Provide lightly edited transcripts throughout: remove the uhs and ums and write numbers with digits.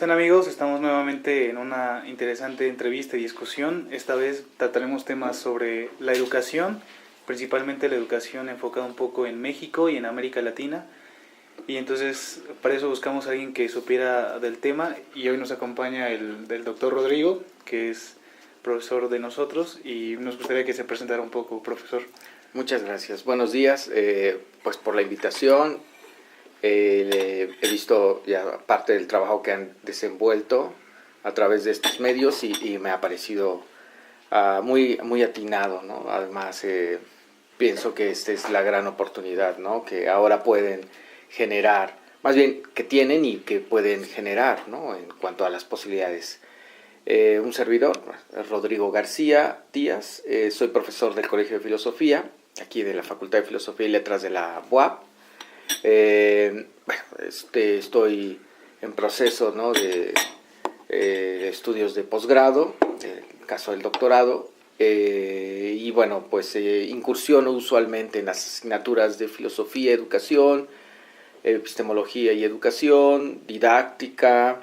están, amigos? Estamos nuevamente en una interesante entrevista y discusión. Esta vez trataremos temas sobre la educación, principalmente la educación enfocada un poco en México y en América Latina. Y entonces para eso buscamos a alguien que supiera del tema, y hoy nos acompaña el doctor Rodrigo, que es profesor de nosotros, y nos gustaría que se presentara un poco, profesor. Muchas gracias. Buenos días, pues por la invitación. He visto ya parte del trabajo que han desenvuelto a través de estos medios y me ha parecido muy atinado, ¿no? Además, pienso que esta es la gran oportunidad, ¿no? Que ahora pueden generar, más bien que tienen y que pueden generar, ¿no? En cuanto a las posibilidades. Un servidor, Rodrigo García Díaz, soy profesor del Colegio de Filosofía, aquí de la Facultad de Filosofía y Letras de la UAP. Estoy en proceso, ¿no? de estudios de posgrado, en el caso del doctorado, y bueno, pues incursiono usualmente en las asignaturas de filosofía, educación, epistemología y educación, didáctica,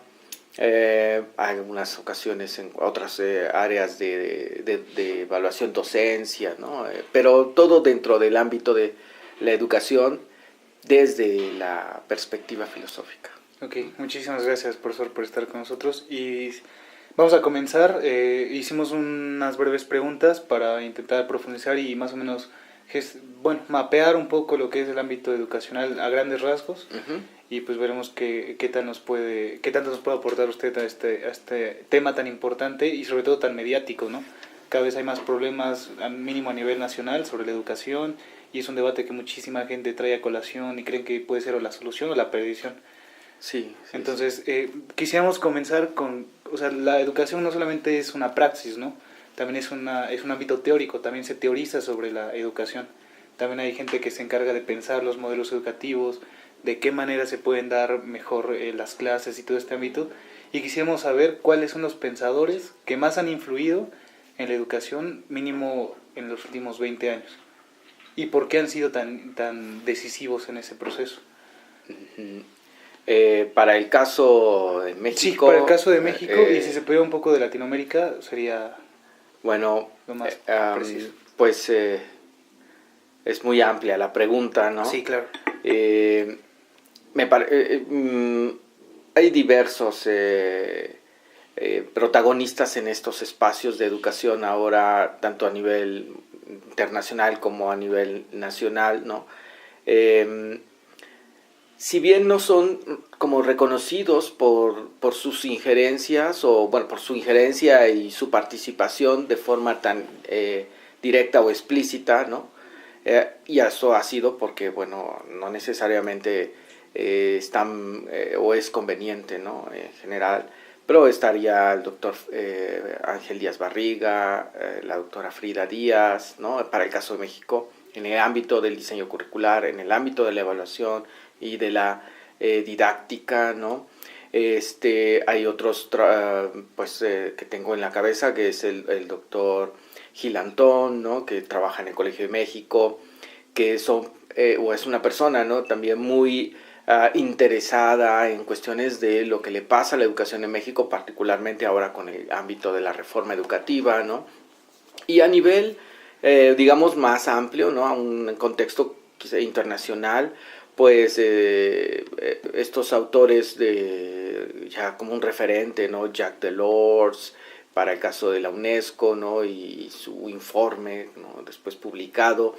algunas ocasiones en otras áreas de evaluación, docencia, ¿no? Pero todo dentro del ámbito de la educación desde la perspectiva filosófica. Ok, muchísimas gracias, profesor, por estar con nosotros. Y vamos a comenzar. Hicimos unas breves preguntas para intentar profundizar y más o menos mapear un poco lo que es el ámbito educacional a grandes rasgos. Uh-huh. Y pues veremos qué tanto nos puede aportar usted a este tema tan importante y sobre todo tan mediático, ¿no? Cada vez hay más problemas, mínimo a nivel nacional, sobre la educación, y es un debate que muchísima gente trae a colación y creen que puede ser o la solución o la perdición. Sí. Entonces, quisiéramos comenzar con, o sea, la educación no solamente es una praxis, ¿no? También es un ámbito teórico, también se teoriza sobre la educación. También hay gente que se encarga de pensar los modelos educativos, de qué manera se pueden dar mejor las clases y todo este ámbito. Y quisiéramos saber cuáles son los pensadores que más han influido en la educación, mínimo en los últimos 20 años. ¿Y por qué han sido tan decisivos en ese proceso? Uh-huh. Para el caso de México... Sí, para el caso de México, y si se pudiera un poco de Latinoamérica, sería bueno, lo más preciso. Pues es muy amplia la pregunta, ¿no? Sí, claro. Hay diversos protagonistas en estos espacios de educación ahora, tanto a nivel internacional como a nivel nacional, ¿no? Si bien no son como reconocidos por sus injerencias, o bueno, por su injerencia y su participación de forma tan directa o explícita, ¿no? Y eso ha sido porque, bueno, no necesariamente están o es conveniente, ¿no? En general, pero estaría el doctor Ángel Díaz Barriga, la doctora Frida Díaz, ¿no? Para el caso de México, en el ámbito del diseño curricular, en el ámbito de la evaluación y de la didáctica, ¿no? Hay otros que tengo en la cabeza, que es el doctor Gilantón, ¿no? Que trabaja en el Colegio de México, que es una persona, ¿no? También muy interesada en cuestiones de lo que le pasa a la educación en México, particularmente ahora con el ámbito de la reforma educativa, ¿no? Y a nivel, digamos, más amplio, ¿no? A un contexto quizá internacional, pues estos autores ya como un referente, ¿no? Jacques Delors, para el caso de la UNESCO, ¿no? Y su informe, ¿no? Después publicado,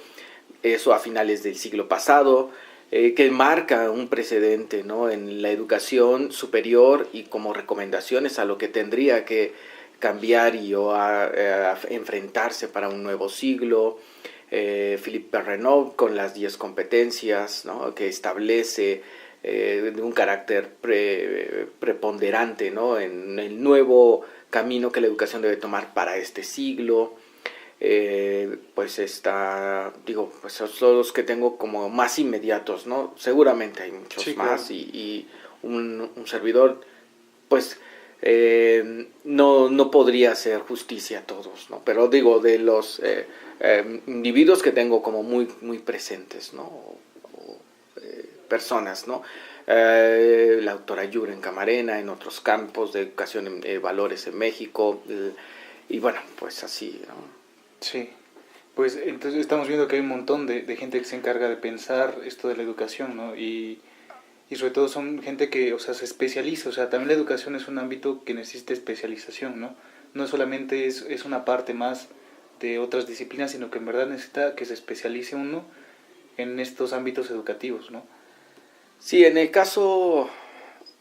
eso a finales del siglo pasado, que marca un precedente, ¿no? En la educación superior y como recomendaciones a lo que tendría que cambiar y a enfrentarse para un nuevo siglo. Philippe Perrenot con las 10 competencias, ¿no? Que establece de un carácter preponderante, ¿no? En el nuevo camino que la educación debe tomar para este siglo. Pues son los que tengo como más inmediatos, ¿no? Seguramente hay muchos más, claro. y un servidor, pues no podría hacer justicia a todos, ¿no? Pero digo, de los individuos que tengo como muy presentes, ¿no? personas, ¿no? La doctora Yuren Camarena en otros campos de educación valores en México, y bueno, pues así, ¿no? Sí, pues entonces estamos viendo que hay un montón de gente que se encarga de pensar esto de la educación, ¿no? Y sobre todo son gente que, o sea, se especializa, o sea, también la educación es un ámbito que necesita especialización, ¿no? No solamente es una parte más de otras disciplinas, sino que en verdad necesita que se especialice uno en estos ámbitos educativos, ¿no? Sí, en el caso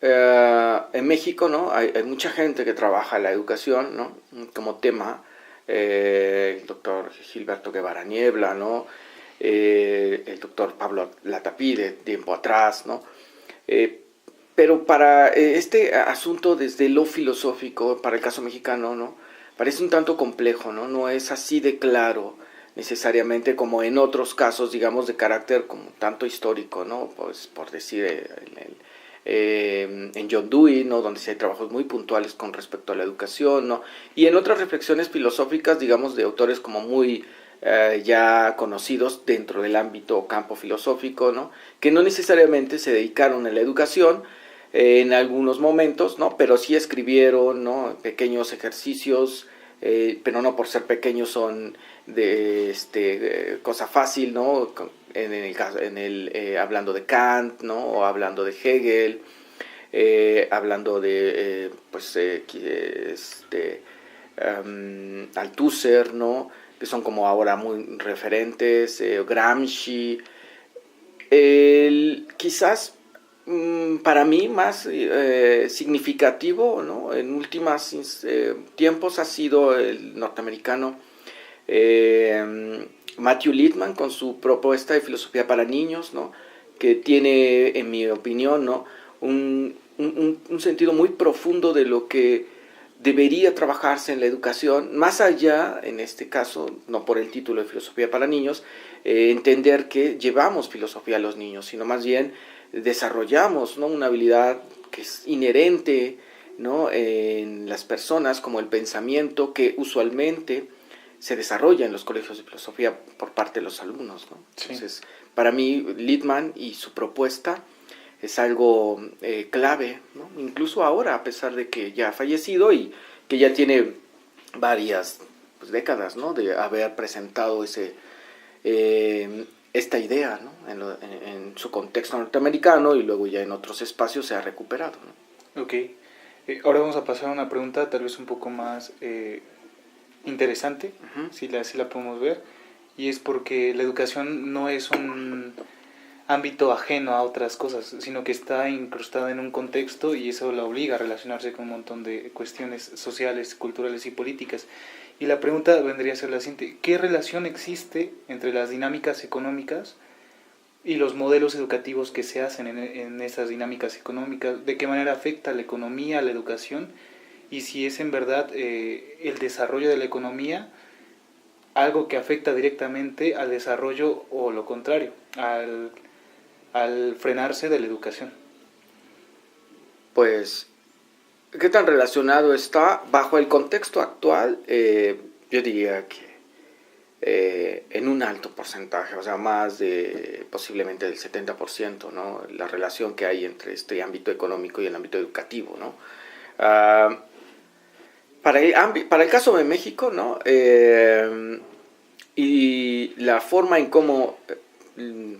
en México, ¿no? Hay mucha gente que trabaja la educación, ¿no? Como tema, el doctor Gilberto Guevara Niebla, ¿no? El doctor Pablo Latapí de tiempo atrás, ¿no? Pero para este asunto desde lo filosófico, para el caso mexicano, ¿no? Parece un tanto complejo, ¿no? No es así de claro necesariamente como en otros casos, digamos, de carácter como tanto histórico, ¿no? Pues por decir, en John Dewey, ¿no? Donde sí hay trabajos muy puntuales con respecto a la educación, ¿no? Y en otras reflexiones filosóficas, digamos, de autores como muy ya conocidos dentro del ámbito o campo filosófico, ¿no? Que no necesariamente se dedicaron a la educación en algunos momentos, ¿no? Pero sí escribieron, ¿no? Pequeños ejercicios, pero no por ser pequeños son de cosa fácil, ¿no? Hablando de Kant, ¿no? O hablando de Hegel, hablando de Althusser, ¿no? Que son como ahora muy referentes, Gramsci, quizás para mí más significativo, ¿no? En últimos tiempos ha sido el norteamericano Matthew Lipman con su propuesta de filosofía para niños, ¿no? Que tiene, en mi opinión, ¿no? un sentido muy profundo de lo que debería trabajarse en la educación, más allá, en este caso, no por el título de filosofía para niños, entender que llevamos filosofía a los niños, sino más bien desarrollamos, ¿no? Una habilidad que es inherente, ¿no? En las personas, como el pensamiento, que usualmente se desarrolla en los colegios de filosofía por parte de los alumnos, ¿no? Sí. Entonces, para mí, Littman y su propuesta es algo clave, ¿no? Incluso ahora, a pesar de que ya ha fallecido y que ya tiene varias décadas, ¿no? De haber presentado esta idea, ¿no? En su contexto norteamericano y luego ya en otros espacios se ha recuperado, ¿no? Ok. Ahora vamos a pasar a una pregunta tal vez un poco más interesante, si la podemos ver, y es porque la educación no es un ámbito ajeno a otras cosas, sino que está incrustada en un contexto y eso la obliga a relacionarse con un montón de cuestiones sociales, culturales y políticas. Y la pregunta vendría a ser la siguiente: ¿qué relación existe entre las dinámicas económicas y los modelos educativos que se hacen en esas dinámicas económicas? ¿De qué manera afecta la economía a la educación? Y si es en verdad el desarrollo de la economía algo que afecta directamente al desarrollo o lo contrario, al frenarse de la educación. Pues, ¿qué tan relacionado está? Bajo el contexto actual, yo diría que en un alto porcentaje, o sea, más de posiblemente del 70%, ¿no? La relación que hay entre este ámbito económico y el ámbito educativo, ¿no? Para el caso de México, ¿no? Y la forma en cómo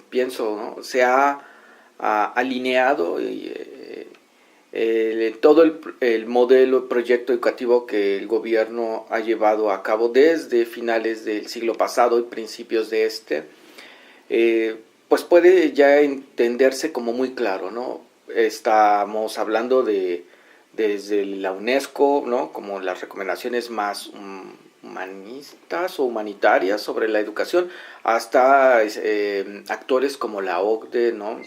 pienso, ¿no? Se ha alineado todo el modelo, el proyecto educativo que el gobierno ha llevado a cabo desde finales del siglo pasado y principios de pues puede ya entenderse como muy claro, ¿no? Estamos hablando desde la UNESCO, ¿no? Como las recomendaciones más humanistas o humanitarias sobre la educación, hasta actores como la OCDE, ¿no?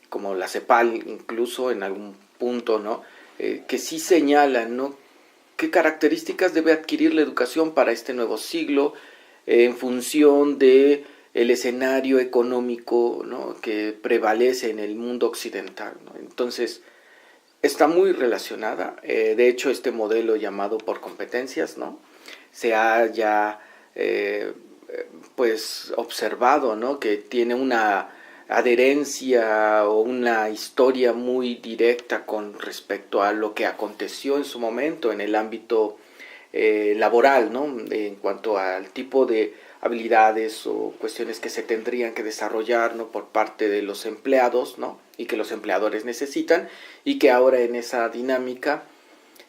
Como la CEPAL incluso en algún punto, ¿no? Que sí señalan, ¿no? qué características debe adquirir la educación para este nuevo siglo en función de el escenario económico, ¿no? que prevalece en el mundo occidental, ¿no? Entonces, está muy relacionada. De hecho, este modelo llamado por competencias, ¿no? se ha ya pues observado, ¿no? que tiene una adherencia o una historia muy directa con respecto a lo que aconteció en su momento en el ámbito laboral, ¿no? En cuanto al tipo de habilidades o cuestiones que se tendrían que desarrollar, ¿no? Por parte de los empleados, ¿no? Y que los empleadores necesitan, y que ahora en esa dinámica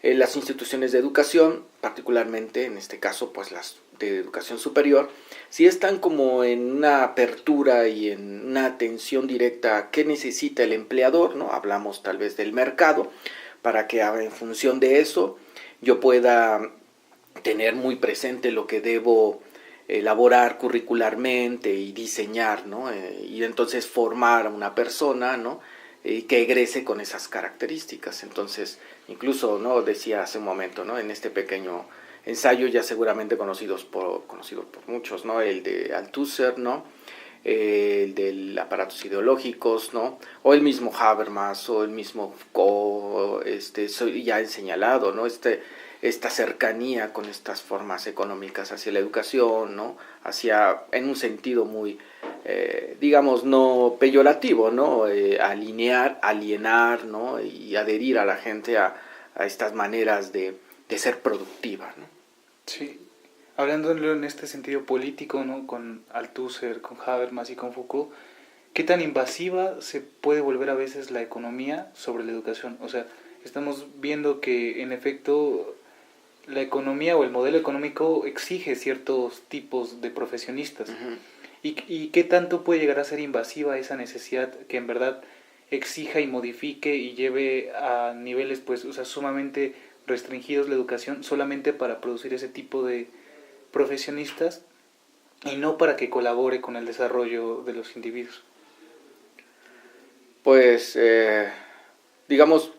las instituciones de educación, particularmente en este caso pues las de educación superior, sí están como en una apertura y en una atención directa a qué necesita el empleador, ¿no? Hablamos tal vez del mercado, para que en función de eso yo pueda tener muy presente lo que debo elaborar curricularmente y diseñar, ¿no? Y entonces formar a una persona, ¿no? Que egrese con esas características. Entonces, incluso, ¿no? Decía hace un momento, ¿no? En este pequeño ensayo ya seguramente conocido por muchos, ¿no? El de Althusser, ¿no? El de aparatos ideológicos, ¿no? O el mismo Habermas o el mismo Foucault, ya he señalado, ¿no? Esta cercanía con estas formas económicas hacia la educación, ¿no? Hacia, en un sentido muy, digamos, no peyorativo, ¿no? Alienar, ¿no? Y adherir a la gente a estas maneras de ser productiva, ¿no? Sí, hablándolo en este sentido político, ¿no? Con Althusser, con Habermas y con Foucault, ¿qué tan invasiva se puede volver a veces la economía sobre la educación? O sea, estamos viendo que en efecto la economía o el modelo económico exige ciertos tipos de profesionistas. Uh-huh. ¿Y qué tanto puede llegar a ser invasiva esa necesidad que en verdad exija y modifique y lleve a niveles pues, o sea, sumamente restringidos la educación solamente para producir ese tipo de profesionistas y no para que colabore con el desarrollo de los individuos? Pues, digamos,